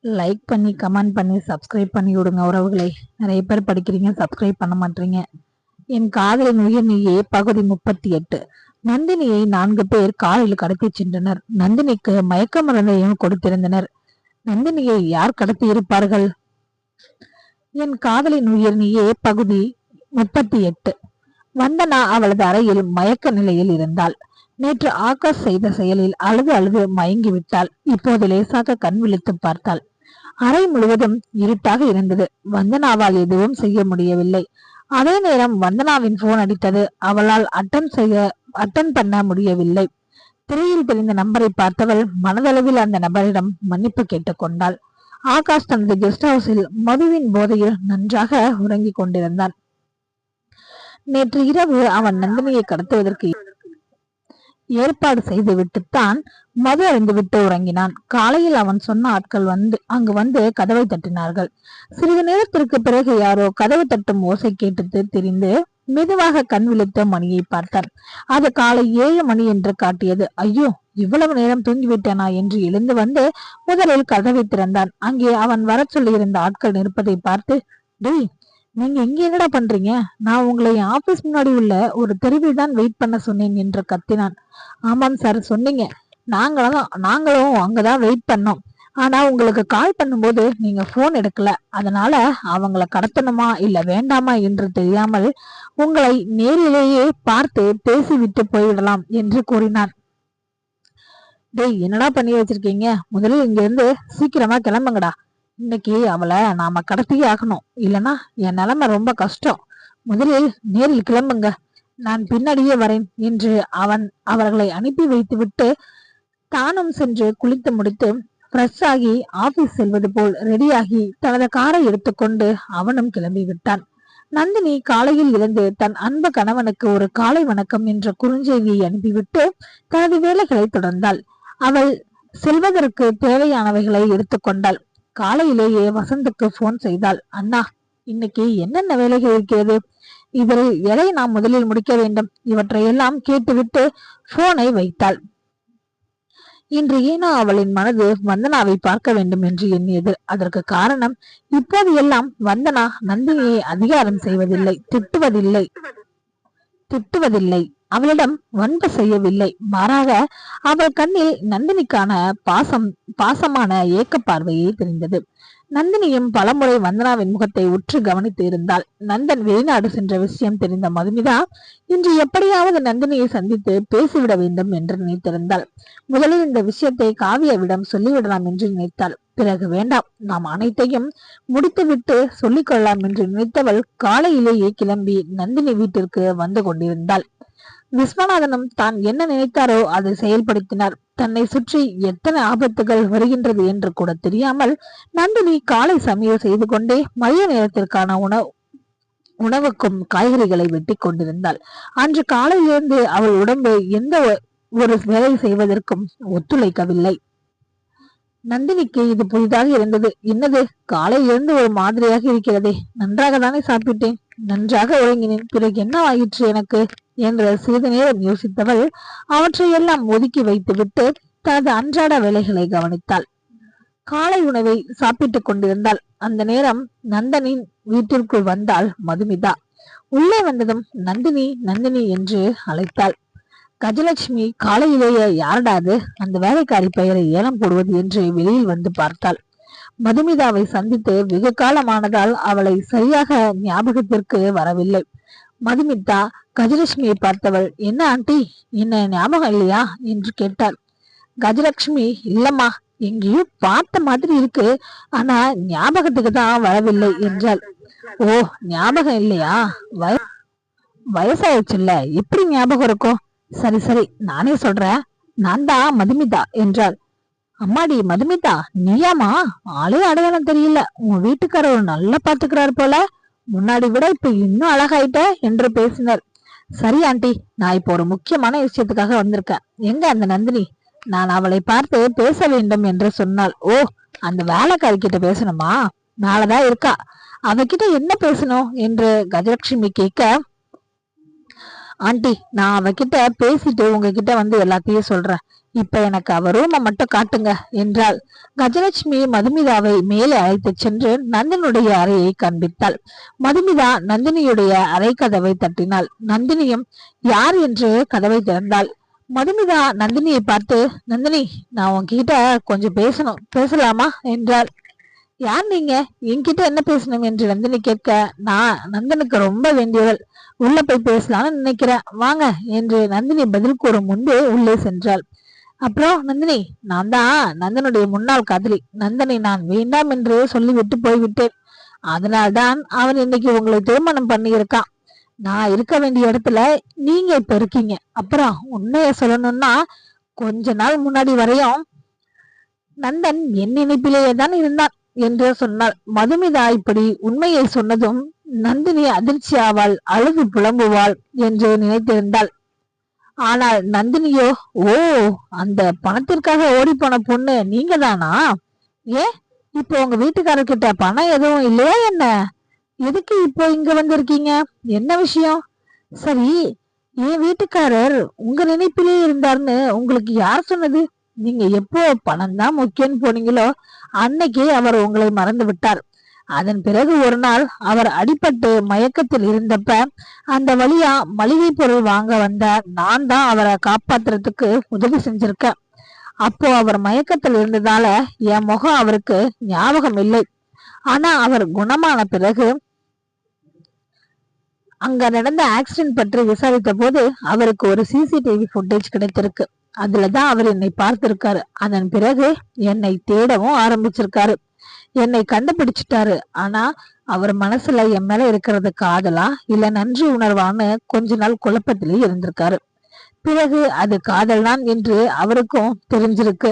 Like பண்ணி comment பண்ணி subscribe பண்ணி விடுங்க உறவுகளை. நிறைய பேர் படிக்கிறீங்க, சப்ஸ்கிரைப் பண்ண மாட்டீங்க. என் காதலின் உயிர் நீயே பகுதி 38. நந்தினியை 4 பேர் காரில் கடத்தி சென்றனர். நந்தினிக்கு மயக்க மருந்தையும் கொடுத்திருந்தனர். நந்தினியை யார் கடத்தி இருப்பார்கள்? என் காதலின் உயிர் நீயே பகுதி 38. வந்தனா அவளது அறையில் மயக்க நிலையில் இருந்தாள். நேற்று ஆகாஷ் செய்த செயலில் அழுது அழுது மயங்கி விட்டாள். இப்போது லேசாக கண் விழித்து பார்த்தாள். அறை முழுவதும் இருட்டாக இருந்தது. வந்தனாவால் எதுவும் செய்ய முடியவில்லை. அதே நேரம் வந்தனாவின் போன் அடித்தது. அவளால் அட்டன் பண்ண முடியவில்லை. திரையில் தெரிந்த நம்பரை பார்த்தவள் மனதளவில் அந்த நபரிடம் மன்னிப்பு கேட்டுக்கொண்டாள். ஆகாஷ் தனது கெஸ்ட் ஹவுஸில் மதுவின் போதையில் நன்றாக உறங்கிக் கொண்டிருந்தான். நேற்று இரவு அவன் நந்தினியை கடத்துவதற்கு ஏற்பாடு செய்து விட்டுத்தான் மது அறிந்துவிட்டு உறங்கினான். காலையில் அவன் சொன்ன ஆட்கள் அங்கு வந்து கதவை தட்டினார்கள். சிறிது நேரத்திற்கு பிறகு யாரோ கதவு தட்டும் ஓசை கேட்டு திரிந்து மெதுவாக கண் விழித்த மணியை பார்த்தான். அது காலை 7 மணி என்று காட்டியது. ஐயோ, இவ்வளவு நேரம் தூங்கிவிட்டேனா என்று எழுந்து வந்து முதலில் கதவை திறந்தான். அங்கே அவன் வர சொல்லியிருந்த ஆட்கள் நிற்பதை பார்த்து, டேய், நீங்க இங்க என்னடா பண்றீங்க? நான் உங்களை ஆபீஸ் முன்னாடி உள்ள ஒரு தெருவில் தான் வெயிட் பண்ண சொன்னேன் என்று கத்தினான். ஆமாம் சார், சொன்னீங்க. நாங்களும் அங்கதான் வெயிட் பண்ணோம். ஆனா உங்களுக்கு கால் பண்ணும்போது நீங்க போன் எடுக்கல. அதனால அவங்கள கடத்தணுமா இல்ல வேண்டாமா என்று தெரியாமல் உங்களை நேரிலேயே பார்த்து பேசிவிட்டு போய்விடலாம் என்று கூறினான். டேய், என்னடா பண்ணி வச்சிருக்கீங்க? முதலில் இங்க இருந்து சீக்கிரமா கிளம்புங்கடா. இன்னைக்கு அவளை நாம கடத்தியே ஆகணும். இல்லைன்னா என் நிலைமை ரொம்ப கஷ்டம். முதலில் நேரில் கிளம்புங்க, நான் பின்னாடியே வரேன் என்று அவர்களை அனுப்பி வைத்து விட்டு தானும் சென்று குளித்து முடித்து ஃப்ரெஷ் ஆகி ஆபீஸ் செல்வது போல் ரெடியாகி தனது காரை எடுத்துக்கொண்டு அவனும் கிளம்பி விட்டான். நந்தினி காலையில் இருந்து தன் அன்பு கணவனுக்கு ஒரு காலை வணக்கம் என்ற குறுஞ்செய்தியை அனுப்பிவிட்டு தனது வேலைகளை தொடர்ந்தாள். அவள் செல்வதற்கு தேவையானவைகளை எடுத்துக்கொண்டாள். காலையிலேயே வசந்துக்கு போன் செய்தாள். அண்ணா, இன்னைக்கு என்னென்ன வேலைகள் இருக்கிறது? இதில் எதை நாம் முதலில் முடிக்க வேண்டும்? இவற்றையெல்லாம் கேட்டுவிட்டு போனை வைத்தாள். இன்று ஏனோ அவளின் மனது வந்தனாவை பார்க்க வேண்டும் என்று எண்ணியது. அதற்கு காரணம், இப்போது எல்லாம் வந்தனா நந்தினியை அதிகாரம் செய்வதில்லை, திட்டுவதில்லை, அவளிடம் வன்பு செய்யவில்லை. மாறாக அவள் கண்ணில் நந்தினிக்கான பாசமான ஏக்க பார்வையே தெரிந்தது. நந்தினியும் பலமுறை வந்தனாவின் முகத்தை உற்று கவனித்து இருந்தாள். நந்தன் வெளிநாடு சென்ற விஷயம் தெரிந்த மதுமிதா இன்று எப்படியாவது நந்தினியை சந்தித்து பேசிவிட வேண்டும் என்று நினைத்திருந்தாள். முதலில் இந்த விஷயத்தை காவியாவிடம் சொல்லிவிடலாம் என்று நினைத்தாள். பிறகு வேண்டாம், நாம் அனைத்தையும் முடித்துவிட்டு சொல்லிக் கொள்ளலாம் என்று நினைத்தவள் காலையிலேயே கிளம்பி நந்தினி வீட்டிற்கு வந்து கொண்டிருந்தாள். விஸ்வநாதனும் தான் என்ன நினைத்தாரோ அதை செயல்படுத்தினார். தன்னை சுற்றி எத்தனை ஆபத்துகள் வருகின்றது என்று கூட தெரியாமல் நந்தினி காலை சமையல் செய்து கொண்டே மதிய நேரத்திற்கான உணவுக்கும் காய்கறிகளை வெட்டி கொண்டிருந்தாள். அன்று காலையிலிருந்து அவள் உடம்பு எந்த ஒரு வேலை செய்வதற்கும் ஒத்துழைக்கவில்லை. நந்தினிக்கு இது புதிதாக இருந்தது. என்னது, காலையிலிருந்து ஒரு மாதிரியாக இருக்கிறதே. நன்றாக தானே சாப்பிட்டேன், நன்றாக உறங்கினேன், பிறகு என்ன ஆயிற்று எனக்கு என்று சிறிது நேரம் யோசித்தவள் அவற்றையெல்லாம் ஒதுக்கி வைத்துவிட்டு தனது அன்றாட வேலைகளை கவனித்தாள். காலை உணவை சாப்பிட்டுக் கொண்டிருந்தாள். அந்த நேரம் நந்தனின் வீட்டிற்குள் வந்தாள் மதுமிதா. உள்ளே வந்ததும் நந்தினி நந்தினி என்று அழைத்தாள். கஜலட்சுமி காலையிலேயே யாரடாது அந்த வேலைக்காரி பெயரை ஏலம் போடுவது என்று வெளியில் வந்து பார்த்தாள். மதுமிதாவை சந்தித்து வெகு காலமானதால் அவளை சரியாக ஞாபகத்திற்கு வரவில்லை. மதுமிதா கஜலட்சுமியை பார்த்தவள், என்ன ஆண்டி, என்ன ஞாபகம் இல்லையா என்று கேட்டாள். கஜலட்சுமி, இல்லம்மா, எங்கேயோ பார்த்த மாதிரி இருக்கு, ஆனா ஞாபகத்துக்கு தான் வரவில்லை என்றாள். ஓ, ஞாபகம் இல்லையா? வயசாயிடுச்சுல்ல, எப்படி ஞாபகம் இருக்கும்? சரி சரி, நானே சொல்றேன், நான் தான் மதுமிதா என்றாள். அம்மாடி மதுமிதா, நீயாமா? ஆளே அடையாளம் தெரியல. உன் வீட்டுக்காரர் நல்லா பாத்துக்கிறாரு போல. முன்னாடி விட இப்ப இன்னும் அழகாயிட்ட என்று பேசினார். சரி ஆண்டி, நான் இப்போ ஒரு முக்கியமான விஷயத்துக்காக வந்திருக்கேன். எங்க அந்த நந்தினி? நான் அவளை பார்த்து பேச வேண்டும் என்று சொன்னாள். ஓ, அந்த வேலைக்காரி கிட்ட பேசணுமா? மேலதான் இருக்கா. அவகிட்ட என்ன பேசணும் என்று கஜலட்சுமி கேட்க, ஆண்டி, நான் அவகிட்ட பேசிட்டு உங்ககிட்ட வந்து எல்லாத்தையும் சொல்றேன். இப்ப எனக்கு அவ ரூமை மட்டும் காட்டுங்க என்றாள். கஜலட்சுமி மதுமிதாவை மேலே அழைத்து சென்று நந்தினுடைய அறையை காண்பித்தாள். மதுமிதா நந்தினியுடைய அறை கதவை தட்டினாள். நந்தினியும் யார் என்று கதவை திறந்தாள். மதுமிதா நந்தினியை பார்த்து, நந்தினி, நான் உன்கிட்ட கொஞ்சம் பேசலாமா என்றாள். யார் நீங்க? என்கிட்ட என்ன பேசணும் என்று நந்தினி கேட்க, நான் நந்தனுக்கு ரொம்ப வேண்டியவள், உள்ள போய் பேசலாம்னு நினைக்கிறேன், வாங்க என்று நந்தினி பதில் கூறும் முன்பு உள்ளே சென்றாள். அப்புறம் நந்தினி, நான் தான் நந்தனுடைய முன்னாள் காதலி. நந்தனை நான் வேண்டாம் என்று சொல்லிவிட்டு போய்விட்டேன். அதனால்தான் அவன் இன்னைக்கு உங்களை திருமணம் பண்ணியிருக்கான். நான் இருக்க வேண்டிய இடத்துல நீங்க இப்ப இருக்கீங்க. அப்புறம் உண்மைய சொல்லணும்னா, கொஞ்ச நாள் முன்னாடி வரையும் நந்தன் என் நினைப்பிலேயே தான் இருந்தான் என்று சொன்னாள். மதுமிதா இப்படி உண்மையை சொன்னதும் நந்தினி அதிர்ச்சி ஆவாள், அழுது புலம்புவாள் என்று நினைத்திருந்தாள். ஆனால் நந்தினியோ, ஓ, அந்த பணத்திற்காக ஓடி போன பொண்ணு நீங்க தானா? ஏன் இப்போ உங்க வீட்டுக்காரர்கிட்ட பணம் எதுவும் இல்லையா என்ன? எதுக்கு இப்போ இங்க வந்திருக்கீங்க? என்ன விஷயம்? சரி, என் வீட்டுக்காரர் உங்க நினைப்பிலே இருந்தார்னு உங்களுக்கு யார் சொன்னது? நீங்க எப்போ பணம் தான் முக்கியம்னு போனீங்களோ அன்னைக்கே அவர் உங்களை மறந்து விட்டார். அதன் பிறகு ஒரு நாள் அவர் அடிபட்டு மயக்கத்தில் இருந்தப்ப அந்த வழியா மளிகை பொருள் வாங்க வந்த நான் தான் அவரை காப்பாத்துறதுக்கு உதவி செஞ்சிருக்கேன். அப்போ அவர் மயக்கத்தில் இருந்ததால என் முகம் அவருக்கு ஞாபகம் இல்லை. ஆனா அவர் குணமான பிறகு அங்க நடந்த ஆக்சிடென்ட் பற்றி விசாரித்த போது அவருக்கு ஒரு சிசிடிவி ஃபுட்டேஜ் கிடைத்திருக்கு. அதுலதான் அவர் என்னை பார்த்திருக்காரு. அதன் பிறகு என்னை தேடவும் ஆரம்பிச்சிருக்காரு. என்னை கண்டுபிடிச்சிட்டாரு. ஆனா அவர் மனசுல என் மேல இருக்கிறது காதலா இல்ல நன்றி உணர்வான்னு கொஞ்ச நாள் குழப்பத்திலே இருந்திருக்காரு. பிறகு அது காதல் தான் என்று அவருக்கும் தெரிஞ்சிருக்கு.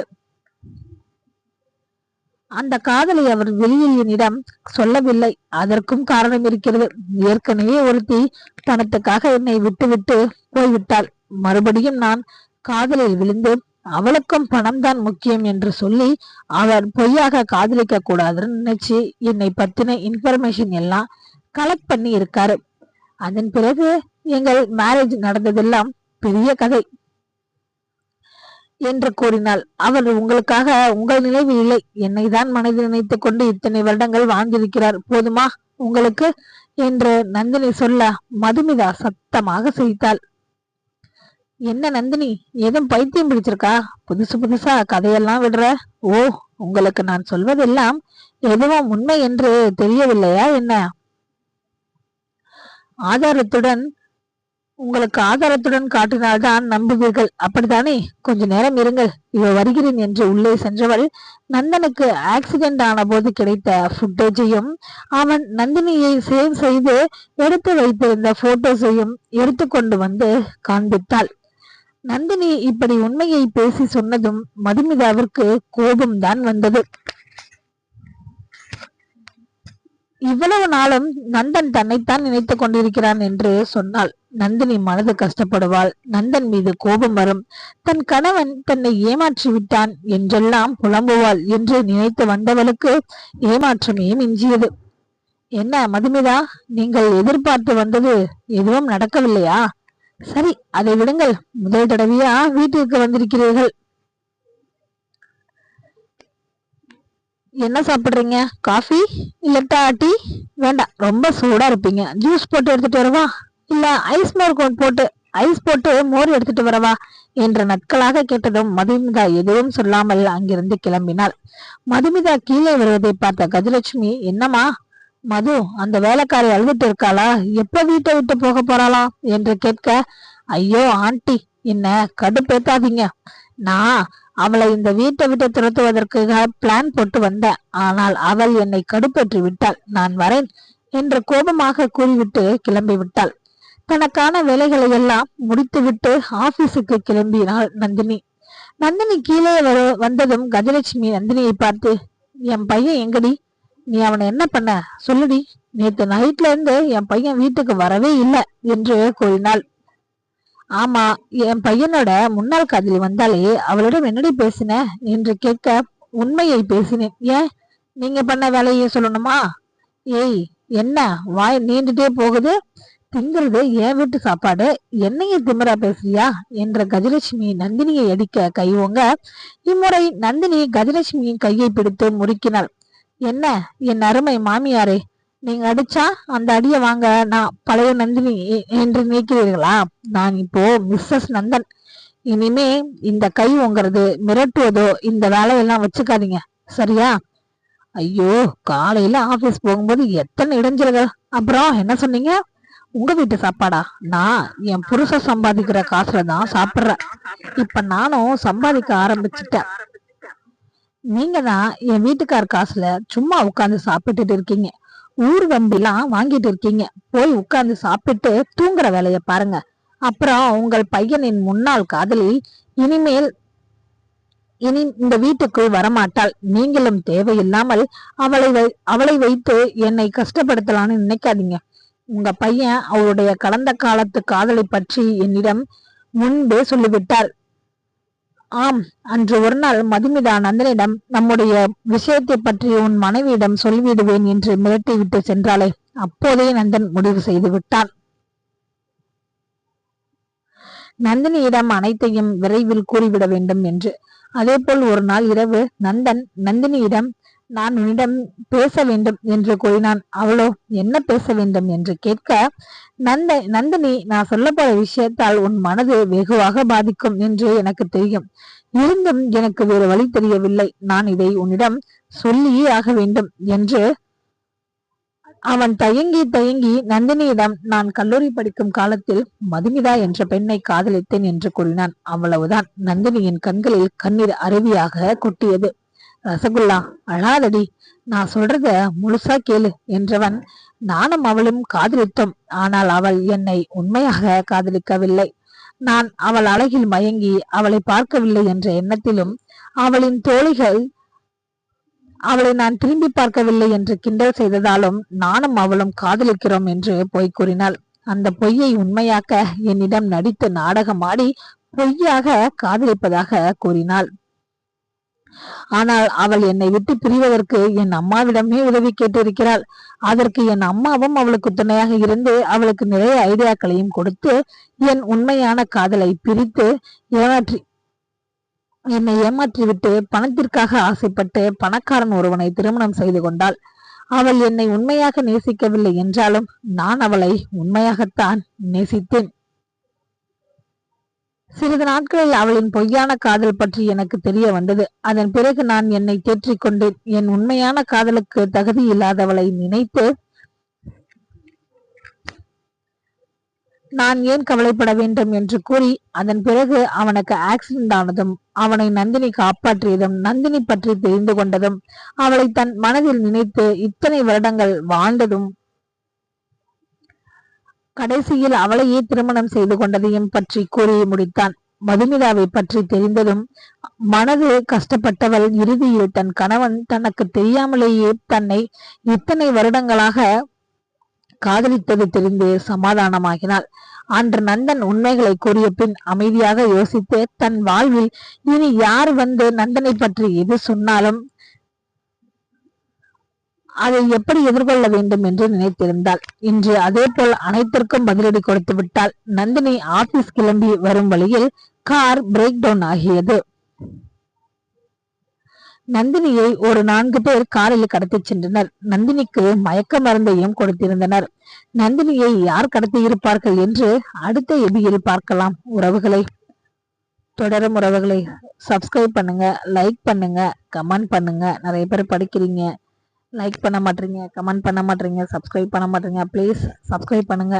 அந்த காதலை அவர் வெளியில் என்னிடம் சொல்லவில்லை. அதற்கும் காரணம் இருக்கிறது. ஏற்கனவே ஒருத்தி பணத்துக்காக என்னை விட்டு விட்டு போய்விட்டாள். மறுபடியும் நான் காதலில் விழுந்து அவளுக்கும் பணம் தான் முக்கியம் என்று சொல்லி அவர் பொய்யாக காதலிக்க கூடாதுன்னு நினைச்சு என்னை பத்தின இன்ஃபர்மேஷன் எல்லாம் கலெக்ட் பண்ணி இருக்காரு. அதன் பிறகு எங்கள் மேரேஜ் நடந்ததெல்லாம் பெரிய கதை என்று கூறினாள். அவர் உங்களுக்காக உங்கள் நினைவில் இல்லை, என்னை தான் மனதில் நினைத்துக் கொண்டு இத்தனை வருடங்கள் வாழ்ந்திருக்கிறார், போதுமா உங்களுக்கு என்று நந்தினி சொல்ல மதுமிதா சத்தமாக சிரித்தாள். என்ன நந்தினி, ஏதும் பைத்தியம் பிடிச்சிருக்கா? புதுசு புதுசா கதையெல்லாம் விடுற? ஓ, உங்களுக்கு நான் சொல்வதெல்லாம் எதுவும் உண்மை என்று தெரியவில்லையா என்ன? உங்களுக்கு ஆதாரத்துடன் காட்டினால்தான் நம்புவீர்கள், அப்படித்தானே? கொஞ்ச நேரம் இருங்கள், இவ வருகிறேன் என்று உள்ளே சென்றவள் நந்தனுக்கு ஆக்சிடென்ட் ஆன போது கிடைத்த ஃபுட்டேஜையும் அவன் நந்தினியை சேவ் செய்து எடுத்து வைத்திருந்த போட்டோஸையும் எடுத்துக்கொண்டு வந்து காண்பித்தாள். நந்தினி இப்படி உண்மையை பேசி சொன்னதும் மதுமிதாவிற்கு கோபம்தான் வந்தது. இவ்வளவு நாளும் நந்தன் தன்னைத்தான் நினைத்துக் கொண்டிருக்கிறான் என்று சொன்னாள். நந்தினி மனது கஷ்டப்படுவாள். நந்தன் மீது கோபம் வரும். தன் கணவன் தன்னை ஏமாற்றி விட்டான் என்றெல்லாம் புலம்புவாள் என்று நினைத்து வந்தவளுக்கு ஏமாற்றமே மிஞ்சியது. என்ன மதுமிதா, நீங்கள் எதிர்பார்த்து வந்தது எதுவும் நடக்கவில்லையா? சரி, அதை விடுங்கள். முதல் தடவையா வீட்டிற்கு வந்திருக்கிறீர்கள். என்ன சாப்பிடுறீங்க? காஃபி இல்லட்டா டீ? வேண்டாம், ரொம்ப சூடா இருப்பீங்க. ஜூஸ் போட்டு எடுத்துட்டு வரவா? இல்ல ஐஸ் போட்டு மோர் எடுத்துட்டு வரவா என்ற நட்களாக கேட்டதும் மதுமிதா எதுவும் சொல்லாமல் அங்கிருந்து கிளம்பினாள். மதுமிதா கீழே வருவதை பார்த்த கஜலட்சுமி, என்னம்மா மது, அந்த வேலைக்காரி அழுதுட்டு இருக்காளா? எப்ப வீட்டை விட்டு போக போறாளா என்று கேட்க, ஐயோ ஆண்டி, என்ன கடுப்பேத்தாதீங்க. நான் அவளை இந்த வீட்டை விட்டு துரத்துவதற்கு பிளான் போட்டு வந்தேன். ஆனால் அவள் என்னை கடுப்பேற்றி விட்டாள். நான் வரேன் என்று கோபமாக கூறிவிட்டு கிளம்பி விட்டாள். தனக்கான வேலைகளை எல்லாம் முடித்துவிட்டு ஆபீஸுக்கு கிளம்பினாள் நந்தினி. நந்தினி கீழே வந்ததும் கஜலட்சுமி நந்தினியை பார்த்து, என் பையன் எங்கடி? நீ அவனை என்ன பண்ண சொல்லுடி? நேத்து நைட்ல இருந்து என் பையன் வீட்டுக்கு வரவே இல்லை என்று கூறினாள். ஆமா, என் பையனோட முன்னாள் காதலி வந்தாலே அவளிடம் என்னடி பேசின என்று கேட்க, உண்மையை பேசினேன். ஏன், நீங்க பண்ண வேலையை சொல்லணுமா? ஏய், என்ன வாய் நீண்டுட்டே போகுது? திங்கிறது என் வீட்டு சாப்பாடு, என்னையே திமிரா பேசுறியா என்ற கஜலட்சுமி நந்தினியை அடிக்க கை ஓங்க, இம்முறை நந்தினி கஜலட்சுமியின் கையை பிடித்து முறுக்கினாள். என்ன என் அருமை மாமியாரே, நீங்க அடிச்சா அந்த அடிய வாங்க நான் பழைய நந்தினி என்று நினைக்கிறீர்களா? நான் இப்போ மிஸ்ஸஸ் நந்தன். இனிமே இந்த கை ஓங்குறது மிரட்டுவதோ இந்த வேலையெல்லாம் வச்சுக்காதீங்க, சரியா? ஐயோ, காலையில ஆபீஸ் போகும்போது எத்தனை இடைஞ்சல்கள். அப்புறம் என்ன சொன்னீங்க? உங்க வீட்டு சாப்பாடா? நான் என் புருஷ சம்பாதிக்கிற காசுல தான் சாப்பிடுறேன். இப்ப நானும் சம்பாதிக்க ஆரம்பிச்சுட்டேன். நீங்க தான் என் வீட்டுக்கார் காசுல சும்மா உட்கார்ந்து சாப்பிட்டுட்டு இருக்கீங்க. ஊர் வம்பிலாம் வாங்கிட்டு இருக்கீங்க. போய் உட்கார்ந்து சாப்பிட்டு தூங்குற வேலைய பாருங்க. அப்புறம் உங்கள் பையனின் முன்னாள் காதலி இனிமேல் இனி இந்த வீட்டுக்குள் வரமாட்டாள். நீங்களும் தேவையில்லாமல் அவளை வைத்து என்னை கஷ்டப்படுத்தலான்னு நினைக்காதீங்க. உங்க பையன் அவளுடைய கடந்த காலத்து காதலை பற்றி என்னிடம் முன்பே சொல்லிவிட்டாள். ஆம், அன்று ஒரு நாள் மதுமிதா நந்தனிடம் நம்முடைய விஷயத்தை பற்றி உன் மனைவியிடம் சொல்லிவிடுவேன் என்று மிரட்டிவிட்டு சென்றாளே, அப்போதே நந்தன் முடிவு செய்து விட்டான். நந்தினியிடம் அனைத்தையும் விரைவில் கூறிவிட வேண்டும் என்று. அதேபோல் ஒரு நாள் இரவு நந்தன் நந்தினியிடம் நான் உன்னிடம் பேச வேண்டும் என்று கூறினான். அவளோ என்ன பேச வேண்டும் என்று கேட்க, நந்தினி, நான் சொல்ல போற விஷயத்தால் உன் மனது வெகுவாக பாதிக்கும் என்று எனக்கு தெரியும். இருந்தும் எனக்கு வேறு வழி தெரியவில்லை. நான் இதை உன்னிடம் சொல்லியே ஆக வேண்டும் என்று அவன் தயங்கி தயங்கி நந்தினியிடம் நான் கல்லூரி படிக்கும் காலத்தில் மதுமிதா என்ற பெண்ணை காதலித்தேன் என்று கூறினான். அவ்வளவுதான். நந்தினியின் கண்களில் கண்ணீர் அருவியாக கொட்டியது. ரசகுல்லா, அழாதடி, நான் சொல்றத முழுசா கேளு என்றவன், நானும் அவளும் காதலித்தோம். ஆனால் அவள் என்னை உண்மையாக காதலிக்கவில்லை. நான் அவள் அழகில் மயங்கி அவளை பார்க்கவில்லை என்ற எண்ணத்திலும் அவளின் தோழிகள் அவளை நான் திரும்பி பார்க்கவில்லை என்று கிண்டல் செய்ததாலும் நானும் அவளும் காதலிக்கிறோம் என்று பொய் கூறினாள். அந்த பொய்யை உண்மையாக்க என்னிடம் நடித்து நாடகமாடி பொய்யாக காதலிப்பதாக கூறினாள். ஆனால் அவள் என்னை விட்டு பிரிவதற்கு என் அம்மாவிடமே உதவி கேட்டிருக்கிறாள். அதற்கு என் அம்மாவும் அவளுக்கு துணையாக இருந்து அவளுக்கு நிறைய ஐடியாக்களையும் கொடுத்து என் உண்மையான காதலை பிரித்து என்னை ஏமாற்றிவிட்டு பணத்திற்காக ஆசைப்பட்டு பணக்காரன் ஒருவனை திருமணம் செய்து கொண்டாள். அவள் என்னை உண்மையாக நேசிக்கவில்லை என்றாலும் நான் அவளை உண்மையாகத்தான் நேசித்தேன். சிறிது நாட்களில் அவளின் பொய்யான காதல் பற்றி எனக்கு தெரிய வந்தது. அதன் பிறகு நான் என்னை தேற்றிக் கொண்டேன். என் உண்மையான காதலுக்கு தகுதி இல்லாதவளை நினைத்து நான் ஏன் கவலைப்பட வேண்டும் என்று கூறி, அதன் பிறகு அவனுக்கு ஆக்சிடென்ட் ஆனதும் அவனை நந்தினி காப்பாற்றியதும் நந்தினி பற்றி தெரிந்து கொண்டதும் அவளை தன் மனதில் நினைத்து இத்தனை வருடங்கள் வாழ்ந்ததும் கடைசியில் அவளையே திருமணம் செய்து கொண்டதையும் பற்றி கூறி முடித்தான். மதுமிதாவை பற்றி தெரிந்ததும் மனது கஷ்டப்பட்டவள் இறுதியில் தன் கணவன் தனக்கு தெரியாமலேயே தன்னை இத்தனை வருடங்களாக காதலித்தது தெரிந்து சமாதானமாகினாள். அன்று நந்தன் உண்மைகளை கூறிய பின் அமைதியாக யோசித்து தன் வாழ்வில் இனி யார் வந்து நந்தனை பற்றி எது சொன்னாலும் அதை எப்படி எதிர்கொள்ள வேண்டும் என்று நினைத்திருந்தாள். இன்று அதே போல் அனைத்திற்கும் பதிலடி கொடுத்து விட்டாள். நந்தினி ஆபீஸ் கிளம்பி வரும் வழியில் கார் பிரேக் டவுன் ஆகியது. நந்தினியை ஒரு 4 பேர் காரில் கடத்தி சென்றனர். நந்தினிக்கு மயக்க மருந்தையும் கொடுத்திருந்தனர். நந்தினியை யார் கடத்தி இருப்பார்கள் என்று அடுத்த எபியில் பார்க்கலாம். உறவுகளை தொடரும் உறவுகளை சப்ஸ்கிரைப் பண்ணுங்க, லைக் பண்ணுங்க, கமெண்ட் பண்ணுங்க. நிறைய பேர் படிக்கிறீங்க, லைக் பண்ண மாட்டீங்க, கமெண்ட் பண்ண மாட்டீங்க, சப்ஸ்கிரைப் பண்ண மாட்டீங்க. ப்ளீஸ் சப்ஸ்கிரைப் பண்ணுங்க.